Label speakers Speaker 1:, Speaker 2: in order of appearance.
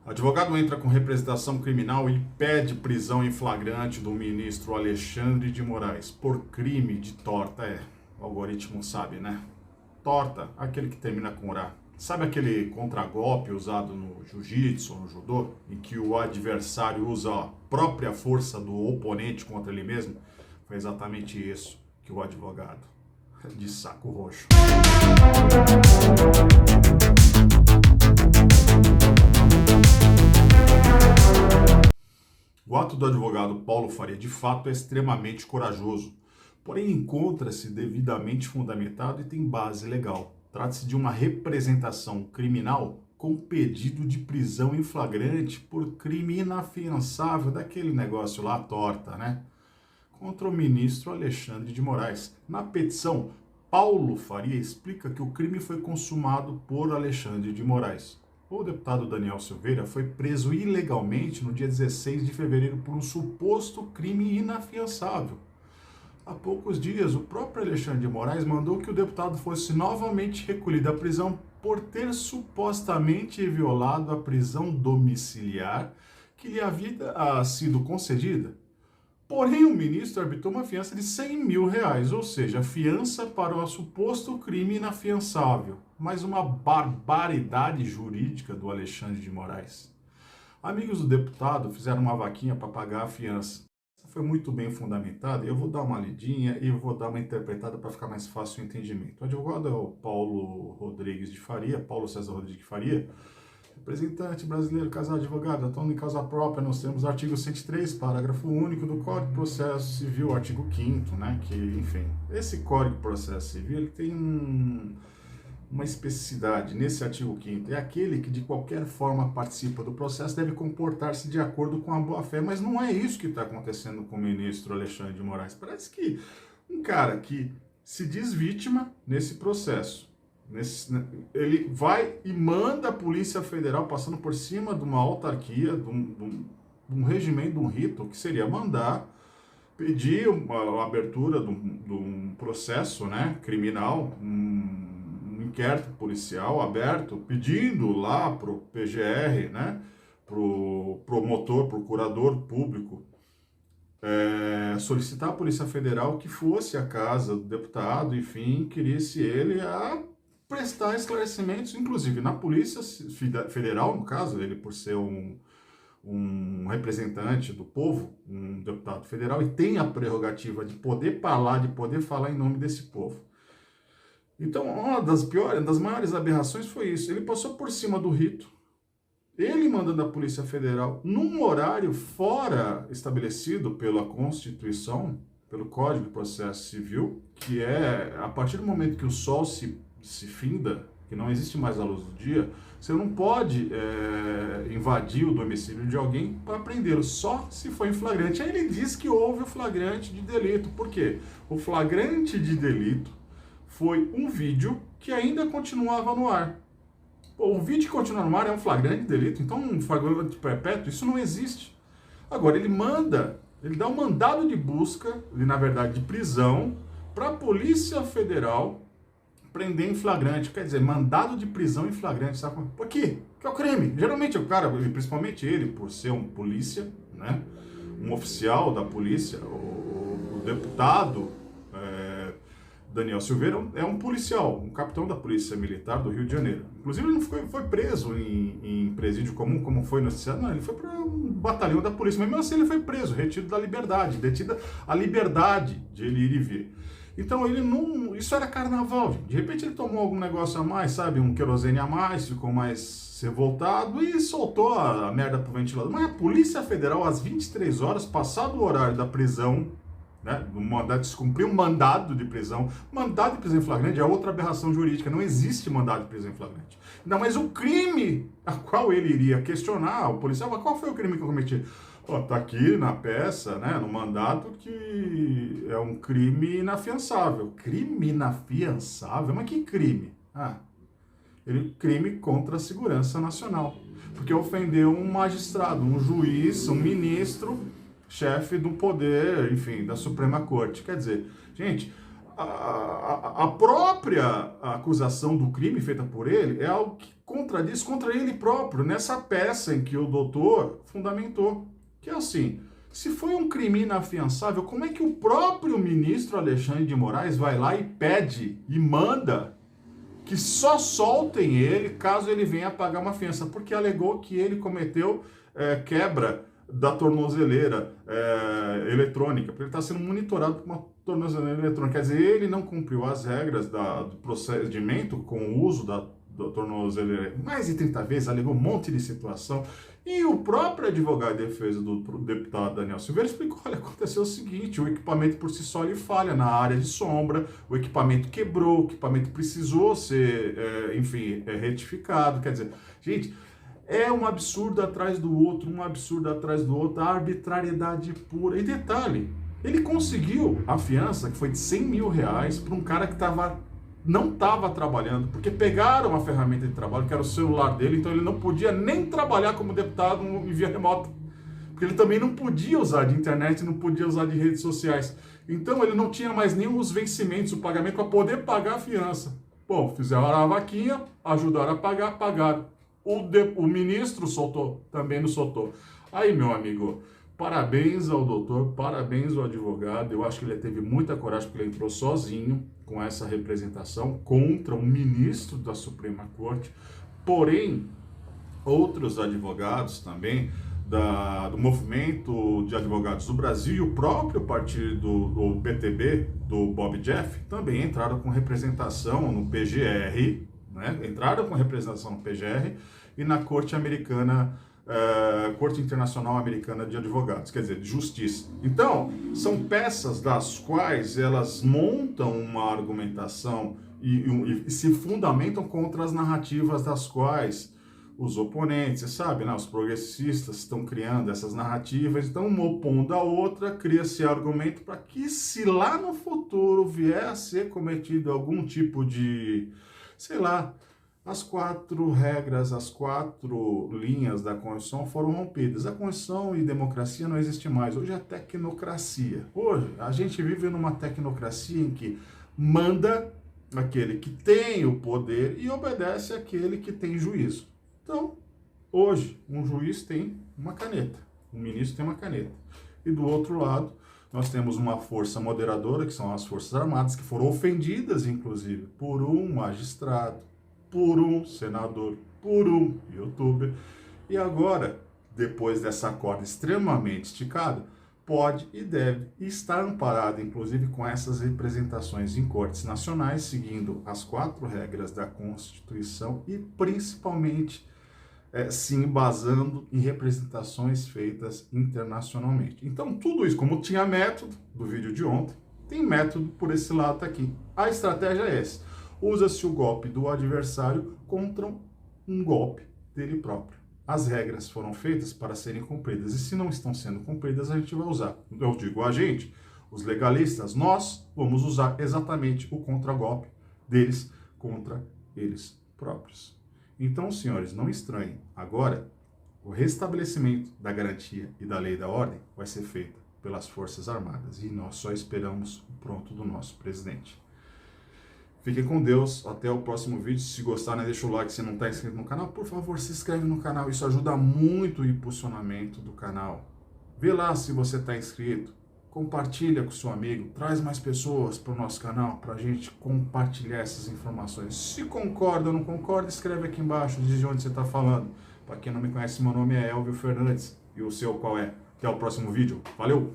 Speaker 1: Advogado entra com representação criminal e pede prisão em flagrante do ministro Alexandre de Moraes por crime de torta. O algoritmo sabe, né? Torta, aquele que termina com orá. Sabe aquele contragolpe usado no jiu-jitsu ou no judô, em que o adversário usa a própria força do oponente contra ele mesmo? Foi exatamente isso que o advogado de saco roxo. O ato do advogado Paulo Faria, de fato, é extremamente corajoso, porém encontra-se devidamente fundamentado e tem base legal. Trata-se de uma representação criminal com pedido de prisão em flagrante por crime inafiançável, daquele negócio lá, torta, né? Contra o ministro Alexandre de Moraes. Na petição, Paulo Faria explica que o crime foi consumado por Alexandre de Moraes. O deputado Daniel Silveira foi preso ilegalmente no dia 16 de fevereiro por um suposto crime inafiançável. Há poucos dias, o próprio Alexandre de Moraes mandou que o deputado fosse novamente recolhido à prisão por ter supostamente violado a prisão domiciliar que lhe havia sido concedida. Porém, o ministro arbitrou uma fiança de R$100 mil, ou seja, fiança para o suposto crime inafiançável. Mais uma barbaridade jurídica do Alexandre de Moraes. Amigos do deputado fizeram uma vaquinha para pagar a fiança. Foi muito bem fundamentada, eu vou dar uma lidinha e vou dar uma interpretada para ficar mais fácil o entendimento. O advogado é o Paulo César Rodrigues de Faria, representante brasileiro, casado, advogado, atuando em causa própria, nós temos o artigo 103, parágrafo único do Código de Processo Civil, artigo 5º, né, que, enfim, esse Código de Processo Civil, ele tem uma especificidade nesse artigo 5º, é aquele que de qualquer forma participa do processo deve comportar-se de acordo com a boa-fé, mas não é isso que está acontecendo com o ministro Alexandre de Moraes. Parece que um cara que se diz vítima nesse processo, ele vai e manda a Polícia Federal, passando por cima de uma autarquia, de um regimento, de um rito, que seria mandar pedir a abertura de um processo, né, criminal, um inquérito policial aberto, pedindo lá para o PGR, né, para o promotor, procurador público, solicitar à Polícia Federal que fosse à casa do deputado, enfim, querisse ele a prestar esclarecimentos, inclusive na Polícia Federal, no caso, ele por ser um representante do povo, um deputado federal, e tem a prerrogativa de poder falar em nome desse povo. Então, uma das maiores aberrações foi isso. Ele passou por cima do rito, ele mandando a Polícia Federal, num horário fora estabelecido pela Constituição, pelo Código de Processo Civil, que é a partir do momento que o sol se finda, que não existe mais a luz do dia, você não pode invadir o domicílio de alguém para prendê-lo, só se for em flagrante. Aí ele diz que houve o flagrante de delito. Por quê? O flagrante de delito foi um vídeo que ainda continuava no ar. O vídeo que continua no ar é um flagrante de delito, então um flagrante perpétuo, isso não existe. Agora, ele dá um mandado de busca, na verdade de prisão, para a Polícia Federal prender em flagrante, quer dizer, mandado de prisão em flagrante, sabe? Por quê? Que é o crime. Geralmente o cara, principalmente ele, por ser um polícia, né, um oficial da polícia, o deputado Daniel Silveira é um policial, um capitão da Polícia Militar do Rio de Janeiro. Inclusive ele não foi preso em presídio comum, como foi noticiado, não, ele foi para um batalhão da polícia, mas mesmo assim ele foi preso, retido da liberdade, detida a liberdade de ele ir e vir. Então ele não... Isso era carnaval, gente. De repente ele tomou algum negócio a mais, sabe? Um querosene a mais, ficou mais revoltado e soltou a merda pro ventilador. Mas a Polícia Federal, às 23 horas, passado o horário da prisão, né? Descumprir um mandado de prisão. Mandado de prisão em flagrante é outra aberração jurídica. Não existe mandado de prisão em flagrante. Não, mas o crime a qual ele iria questionar o policial, mas qual foi o crime que eu cometi? Está aqui na peça, né, no mandato, que é um crime inafiançável. Crime inafiançável? Mas que crime? Crime contra a segurança nacional. Porque ofendeu um magistrado, um juiz, um ministro, chefe do poder, enfim, da Suprema Corte. Quer dizer, gente, a própria acusação do crime feita por ele é algo que contradiz contra ele próprio, nessa peça em que o doutor fundamentou. Que é assim, se foi um crime inafiançável, como é que o próprio ministro Alexandre de Moraes vai lá e pede e manda que só soltem ele caso ele venha pagar uma fiança? Porque alegou que ele cometeu quebra da tornozeleira eletrônica, porque ele está sendo monitorado por uma tornozeleira eletrônica. Quer dizer, ele não cumpriu as regras do procedimento com o uso da tornozeleira mais de 30 vezes, alegou um monte de situação. E o próprio advogado de defesa do deputado Daniel Silveira explicou: olha, aconteceu o seguinte, o equipamento por si só ele falha na área de sombra, o equipamento quebrou, o equipamento precisou ser, retificado. Quer dizer, gente, é um absurdo atrás do outro, um absurdo atrás do outro, a arbitrariedade pura. E detalhe, ele conseguiu a fiança, que foi de 100 mil reais, para um cara que não estava trabalhando, porque pegaram a ferramenta de trabalho, que era o celular dele, então ele não podia nem trabalhar como deputado em via remota, porque ele também não podia usar de internet, não podia usar de redes sociais. Então ele não tinha mais nem os vencimentos, o pagamento para poder pagar a fiança. Bom, fizeram a vaquinha, ajudaram a pagar, pagaram. O ministro soltou, também não soltou. Aí, meu amigo, parabéns ao doutor, parabéns ao advogado. Eu acho que ele teve muita coragem, porque ele entrou sozinho com essa representação contra um ministro da Suprema Corte. Porém, outros advogados também do movimento de advogados do Brasil e o próprio partido do PTB, do Bob Jeff, também entraram com representação no PGR, né? Entraram com representação no PGR e na Corte Americana, Corte Internacional Americana de Advogados, quer dizer, de Justiça. Então, são peças das quais elas montam uma argumentação e se fundamentam contra as narrativas das quais os oponentes, sabe, né, os progressistas estão criando essas narrativas, então uma opondo a outra, cria-se argumento para que, se lá no futuro vier a ser cometido algum tipo de, sei lá, as 4 regras, as 4 linhas da Constituição foram rompidas. A Constituição e democracia não existe mais. Hoje é tecnocracia. Hoje a gente vive numa tecnocracia em que manda aquele que tem o poder e obedece aquele que tem juízo. Então, hoje, um juiz tem uma caneta, um ministro tem uma caneta. E do outro lado, nós temos uma força moderadora, que são as Forças Armadas, que foram ofendidas, inclusive, por um magistrado, por um senador, por um youtuber. E agora, depois dessa corda extremamente esticada, pode e deve estar amparada, inclusive, com essas representações em cortes nacionais, seguindo as 4 regras da Constituição e, principalmente, se embasando em representações feitas internacionalmente. Então, tudo isso, como tinha método do vídeo de ontem, tem método por esse lado aqui. A estratégia é essa: usa-se o golpe do adversário contra um golpe dele próprio. As regras foram feitas para serem cumpridas, e se não estão sendo cumpridas, a gente vai usar. Eu digo a gente, os legalistas, nós vamos usar exatamente o contragolpe deles contra eles próprios. Então, senhores, não estranhem. Agora, o restabelecimento da garantia e da lei da ordem vai ser feito pelas Forças Armadas, e nós só esperamos o pronto do nosso presidente. Fiquem com Deus, até o próximo vídeo. Se gostarem, deixa o like. Se não está inscrito no canal, por favor, se inscreve no canal. Isso ajuda muito o impulsionamento do canal. Vê lá se você está inscrito. Compartilha com seu amigo. Traz mais pessoas para o nosso canal, para a gente compartilhar essas informações. Se concorda ou não concorda, escreve aqui embaixo, diz de onde você está falando. Para quem não me conhece, meu nome é Elvio Fernandes. E o seu qual é? Até o próximo vídeo. Valeu!